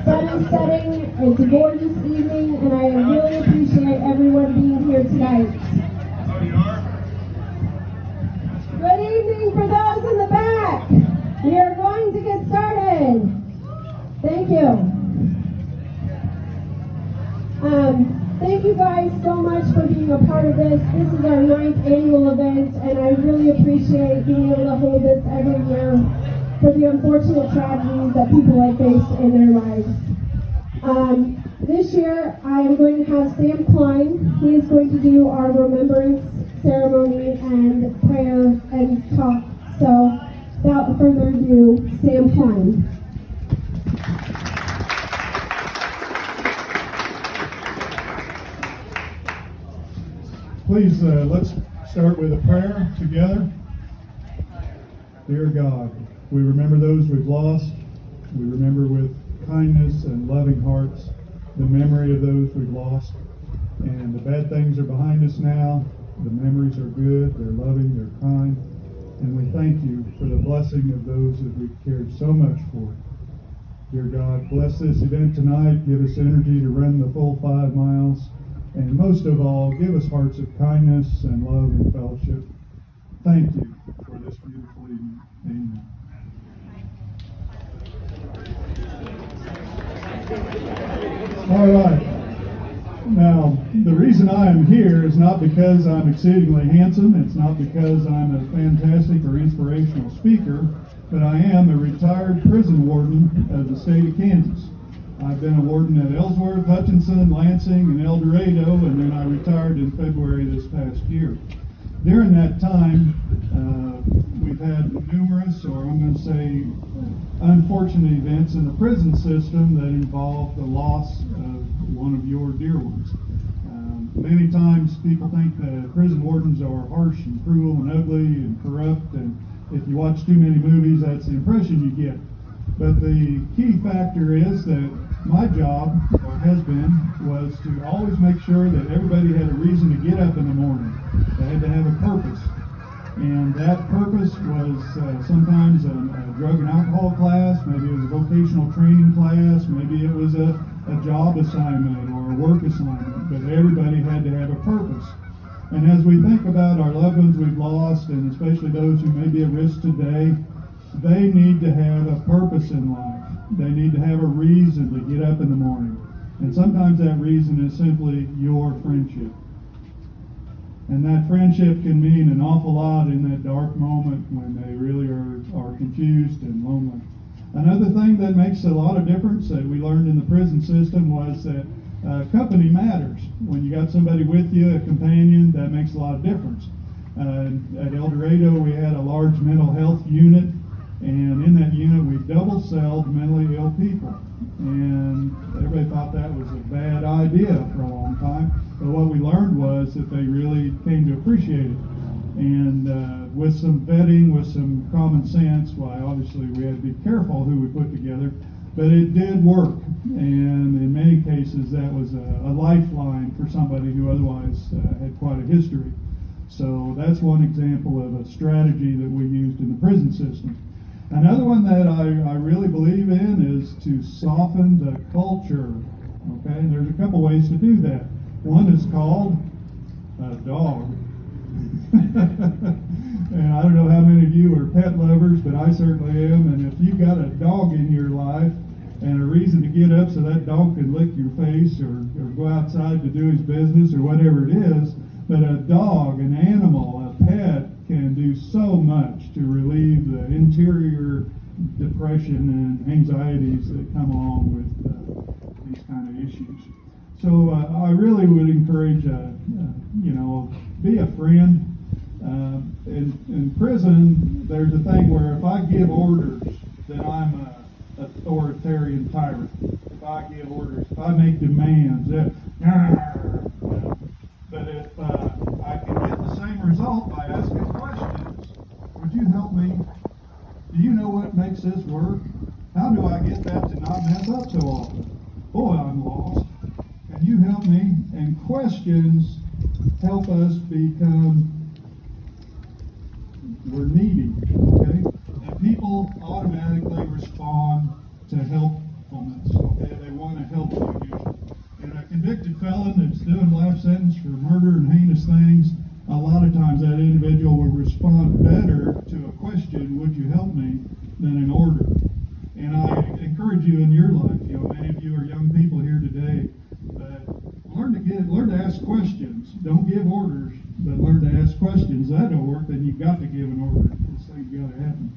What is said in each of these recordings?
sun is setting. It's a gorgeous evening, and I really appreciate everyone being here tonight. Good evening for those in the back. We are going to get started. Thank you. Thank you guys so much for being a part of this. This is our 9th annual event, and I really appreciate being able to hold this every year for the unfortunate tragedies that people have faced in their lives. This year, I am going to have Sam Klein. He is going to do our remembrance ceremony and prayer and talk. So, without further ado, Sam Klein. Please, let's start with a prayer together. Dear God, we remember those we've lost. We remember with kindness and loving hearts the memory of those we've lost. And the bad things are behind us now. The memories are good, they're loving, they're kind. And we thank you for the blessing of those that we've cared so much for. Dear God, bless this event tonight. Give us energy to run the full 5 miles. And most of all, give us hearts of kindness and love and fellowship. Thank you for this beautiful evening. Amen. All right. Now, the reason I am here is not because I'm exceedingly handsome. It's not because I'm a fantastic or inspirational speaker, but I am a retired prison warden of the state of Kansas. I've been a warden at Ellsworth, Hutchinson, Lansing, and El Dorado, and then I retired in February this past year. During that time, we've had numerous, or I'm going to say, unfortunate events in the prison system that involve the loss of one of your dear ones. Many times people think that prison wardens are harsh and cruel and ugly and corrupt, and if you watch too many movies, that's the impression you get. But the key factor is that my job, or has been, was to always make sure that everybody had a reason to get up in the morning. They had to have a purpose. And that purpose was sometimes a drug and alcohol class, maybe it was a vocational training class, maybe it was a job assignment or a work assignment, but everybody had to have a purpose. And as we think about our loved ones we've lost, and especially those who may be at risk today, they need to have a purpose in life. They need to have a reason to get up in the morning. And sometimes that reason is simply your friendship. And that friendship can mean an awful lot in that dark moment when they really are confused and lonely. Another thing that makes a lot of difference that we learned in the prison system was that company matters. When you got somebody with you, a companion, that makes a lot of difference. At El Dorado, we had a large mental health unit. And in that unit, we double-celled mentally ill people. And everybody thought that was a bad idea for a long time. But what we learned was that they really came to appreciate it. And with some vetting, with some common sense, why obviously we had to be careful who we put together, but it did work. And in many cases, that was a lifeline for somebody who otherwise had quite a history. So that's one example of a strategy that we used in the prison system. Another one that I really believe in is to soften the culture. Okay, and there's a couple ways to do that. One is called a dog. And I don't know how many of you are pet lovers, but I certainly am. And if you've got a dog in your life and a reason to get up so that dog can lick your face or go outside to do his business or whatever it is, but a dog, an animal, a pet, can do so much to relieve the interior depression and anxieties that come along with these kind of issues. So I really would encourage, be a friend. In prison, there's a thing where if I give orders, then I'm an authoritarian tyrant. If I give orders, if I make demands, but if I can get the same result by asking questions, would you help me? Do you know what makes this work? How do I get that to not mess up so often? Boy, I'm lost. Can you help me? And questions help us become, we're needy, okay? And people automatically respond to helpfulness, okay? convicted felon that's doing life sentence for murder and heinous things, a lot of times that individual will respond better to a question, would you help me, than an order. And I encourage you in your life, many of you are young people here today, learn to ask questions. Don't give orders, but learn to ask questions. That don't work, then you've got to give an order. This thing's got to happen.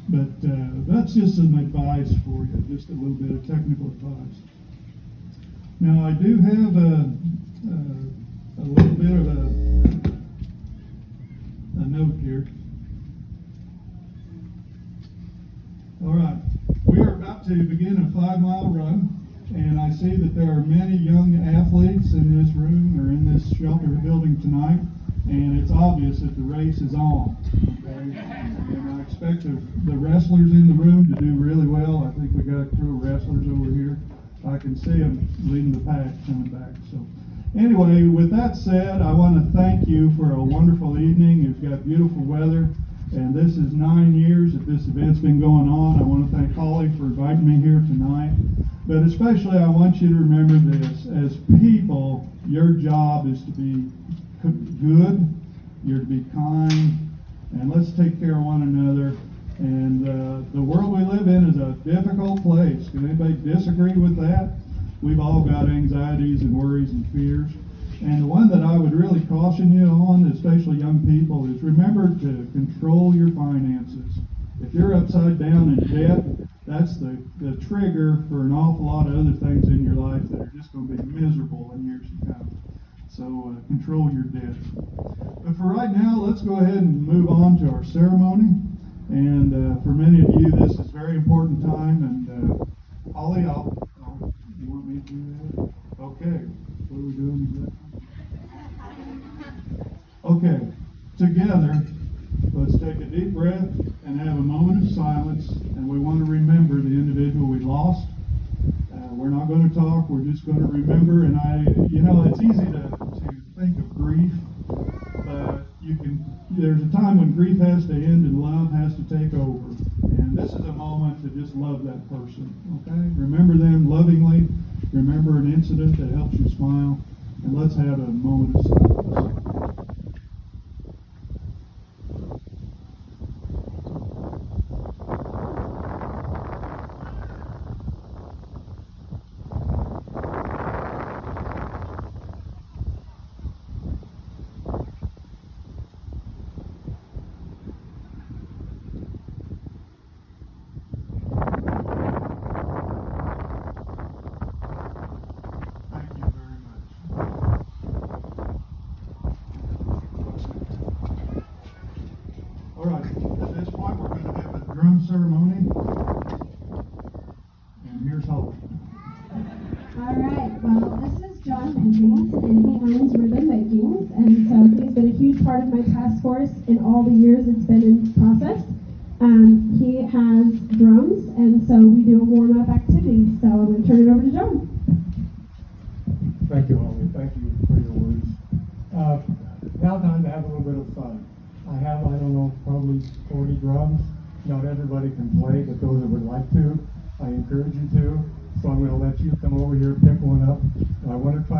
But that's just some advice for you, just a little bit of technical advice. Now, I do have a little bit of a note here. All right, we are about to begin a 5-mile run, and I see that there are many young athletes in this room or in this shelter building tonight, and it's obvious that the race is on. Okay? And I expect the wrestlers in the room to do really well. I think we got a crew of wrestlers over here. I can see them leading the pack coming back. So, anyway, with that said, I want to thank you for a wonderful evening. You've got beautiful weather, and this is 9 years that this event's been going on. I want to thank Holly for inviting me here tonight. But especially, I want you to remember this: as people, your job is to be good, you're to be kind, and let's take care of one another. And the world we live in is a difficult place. Can anybody disagree with that? We've all got anxieties and worries and fears. And the one that I would really caution you on, especially young people, is remember to control your finances. If you're upside down in debt, that's the trigger for an awful lot of other things in your life that are just going to be miserable in years to come. So control your debt. But for right now, let's go ahead and move on to our ceremony. And for many of you, this is a very important time. And Holly, you want me to do that? Okay. What are we doing exactly? Okay. Together, let's take a deep breath and have a moment of silence. And we want to remember the individual we lost. We're not going to talk. We're just going to remember. And it's easy to think of grief, but there's a time when grief has to end and love has to take over. And this is a moment to just love that person, okay? Remember them lovingly. Remember an incident that helps you smile. And let's have a moment of silence. Drum ceremony, and here's Holly. All right, well, this is John Hentings, and he owns Rhythm Vikings, and so he's been a huge part of my task force in all the years it's been in process. He has drums, and so we do a warm-up activity, so I'm going to turn it over to John. Thank you, Holly. Thank you for your words. Now time to have a little bit of fun. I have, probably 40 drums. Not everybody can play, but those that would like to, I encourage you to. So I'm going to let you come over here, pick one up. I want to try